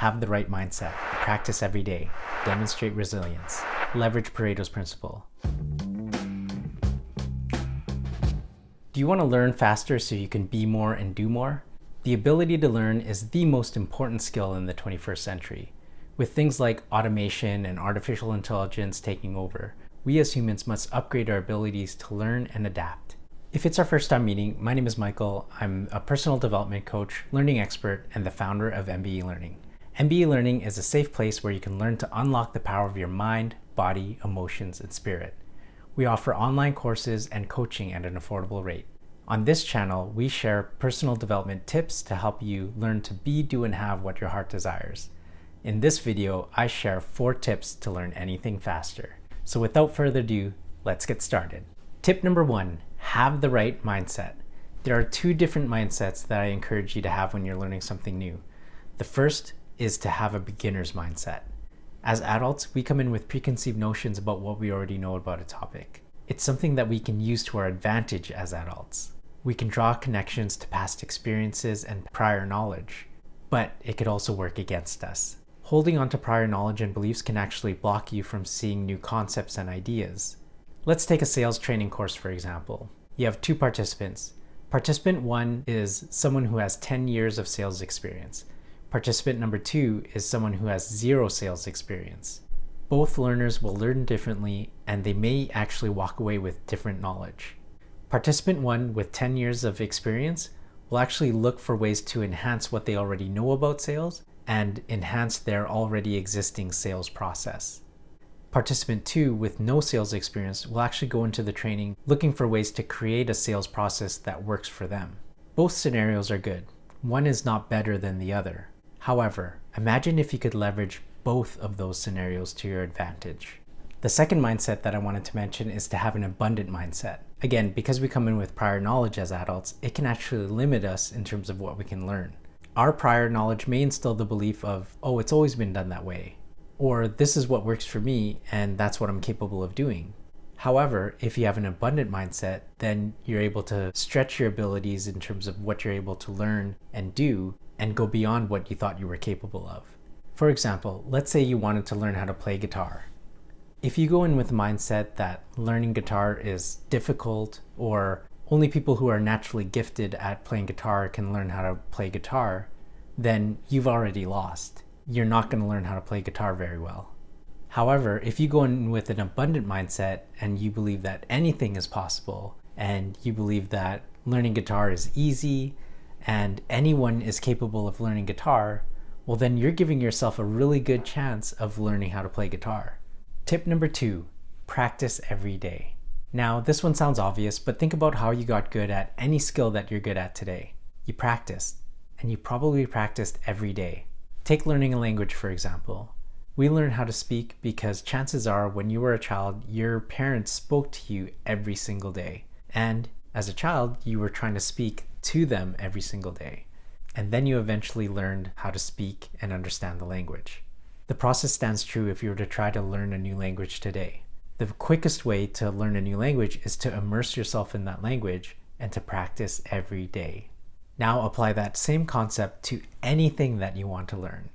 have the right mindset, practice every day, demonstrate resilience, leverage Pareto's principle. Do you want to learn faster so you can be more and do more? The ability to learn is the most important skill in the 21st century. With things like automation and artificial intelligence taking over, we as humans must upgrade our abilities to learn and adapt. If it's our first time meeting, my name is Michael. I'm a personal development coach, learning expert, and the founder of MBE Learning. MBE Learning is a safe place where you can learn to unlock the power of your mind, body, emotions, and spirit. We offer online courses and coaching at an affordable rate. On this channel, we share personal development tips to help you learn to be, do, and have what your heart desires. In this video, I share 4 tips to learn anything faster. So without further ado, let's get started. Tip number 1, have the right mindset. There are 2 different mindsets that I encourage you to have when you're learning something new. The first is to have a beginner's mindset. As adults, we come in with preconceived notions about what we already know about a topic. It's something that we can use to our advantage as adults. We can draw connections to past experiences and prior knowledge, but it could also work against us. Holding on to prior knowledge and beliefs can actually block you from seeing new concepts and ideas. Let's take a sales training course, for example. You have 2 participants. Participant 1 is someone who has 10 years of sales experience. Participant number 2 is someone who has 0 sales experience. Both learners will learn differently, and they may actually walk away with different knowledge. Participant 1 with 10 years of experience will actually look for ways to enhance what they already know about sales and enhance their already existing sales process. Participant 2 with no sales experience will actually go into the training looking for ways to create a sales process that works for them. Both scenarios are good. One is not better than the other. However, imagine if you could leverage both of those scenarios to your advantage. The second mindset that I wanted to mention is to have an abundant mindset. Again, because we come in with prior knowledge as adults, it can actually limit us in terms of what we can learn. Our prior knowledge may instill the belief of, oh, it's always been done that way, or this is what works for me and that's what I'm capable of doing. However, if you have an abundant mindset, then you're able to stretch your abilities in terms of what you're able to learn and do and go beyond what you thought you were capable of. For example, let's say you wanted to learn how to play guitar. If you go in with the mindset that learning guitar is difficult or only people who are naturally gifted at playing guitar can learn how to play guitar, then you've already lost. You're not going to learn how to play guitar very well. However, if you go in with an abundant mindset and you believe that anything is possible and you believe that learning guitar is easy and anyone is capable of learning guitar, well then you're giving yourself a really good chance of learning how to play guitar. Tip number 2, practice every day. Now, this one sounds obvious, but think about how you got good at any skill that you're good at today. You practiced, and you probably practiced every day. Take learning a language, for example. We learn how to speak because chances are when you were a child, your parents spoke to you every single day. And as a child, you were trying to speak to them every single day. And then you eventually learned how to speak and understand the language. The process stands true if you were to try to learn a new language today. The quickest way to learn a new language is to immerse yourself in that language and to practice every day. Now apply that same concept to anything that you want to learn.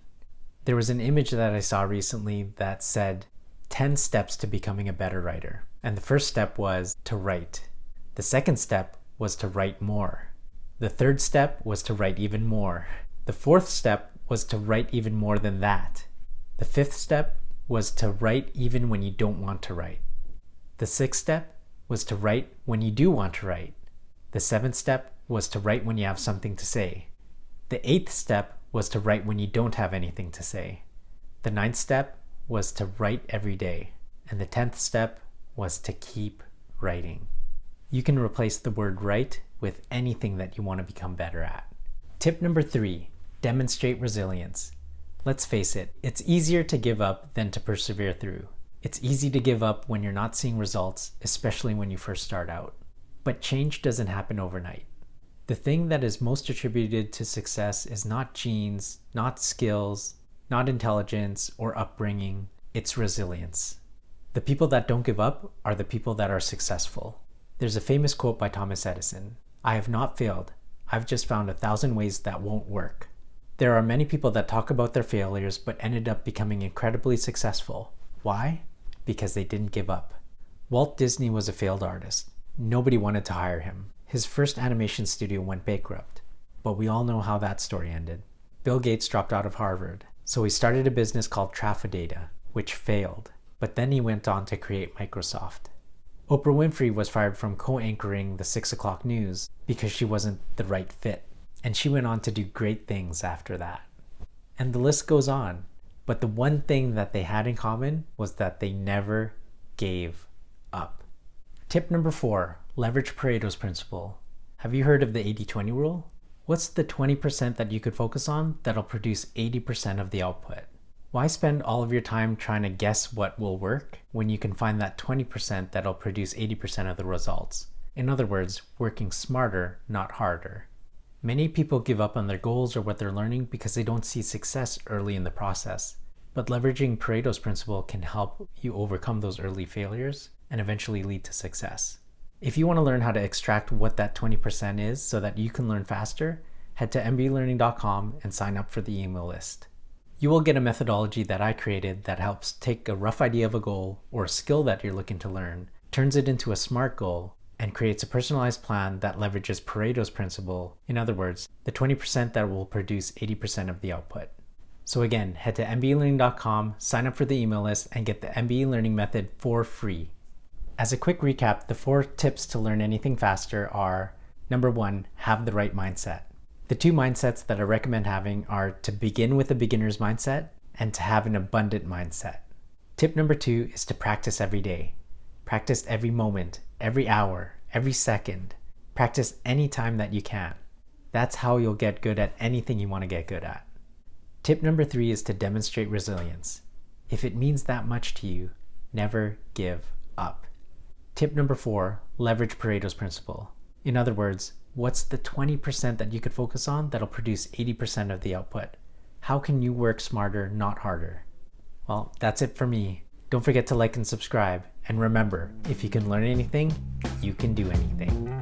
There was an image that I saw recently that said 10 steps to becoming a better writer. And the first step was to write. The second step was to write more. The third step was to write even more. The fourth step was to write even more than that. The fifth step was to write even when you don't want to write. The sixth step was to write when you do want to write. The seventh step was to write when you have something to say. The 8th step was to write when you don't have anything to say. The 9th step was to write every day. And the 10th step was to keep writing. You can replace the word write with anything that you want to become better at. Tip number 3, demonstrate resilience. Let's face it, it's easier to give up than to persevere through. It's easy to give up when you're not seeing results, especially when you first start out. But change doesn't happen overnight. The thing that is most attributed to success is not genes, not skills, not intelligence or upbringing, it's resilience. The people that don't give up are the people that are successful. There's a famous quote by Thomas Edison, "I have not failed, I've just found 1,000 ways that won't work." There are many people that talk about their failures but ended up becoming incredibly successful. Why? Because they didn't give up. Walt Disney was a failed artist. Nobody wanted to hire him. His first animation studio went bankrupt. But we all know how that story ended. Bill Gates dropped out of Harvard, so he started a business called Trafodata, which failed. But then he went on to create Microsoft. Oprah Winfrey was fired from co-anchoring the 6 o'clock news because she wasn't the right fit. And she went on to do great things after that. And the list goes on. But the one thing that they had in common was that they never gave up. Tip number 4, leverage Pareto's principle. Have you heard of the 80-20 rule? What's the 20% that you could focus on that'll produce 80% of the output? Why spend all of your time trying to guess what will work when you can find that 20% that'll produce 80% of the results? In other words, working smarter, not harder. Many people give up on their goals or what they're learning because they don't see success early in the process. But leveraging Pareto's principle can help you overcome those early failures and eventually lead to success. If you want to learn how to extract what that 20% is so that you can learn faster, head to mblearning.com and sign up for the email list. You will get a methodology that I created that helps take a rough idea of a goal or a skill that you're looking to learn, turns it into a SMART goal, and creates a personalized plan that leverages Pareto's principle. In other words, the 20% that will produce 80% of the output. So again, head to mblearning.com, sign up for the email list, and get the MBE Learning Method for free. As a quick recap, the 4 tips to learn anything faster are: number 1, have the right mindset. The 2 mindsets that I recommend having are to begin with a beginner's mindset and to have an abundant mindset. Tip number 2 is to practice every day. Practice every moment, every hour, every second. Practice any time that you can. That's how you'll get good at anything you want to get good at. Tip number 3 is to demonstrate resilience. If it means that much to you, never give up. Tip number 4, leverage Pareto's principle. In other words, what's the 20% that you could focus on that'll produce 80% of the output? How can you work smarter, not harder? Well, that's it for me. Don't forget to like and subscribe. And remember, if you can learn anything, you can do anything.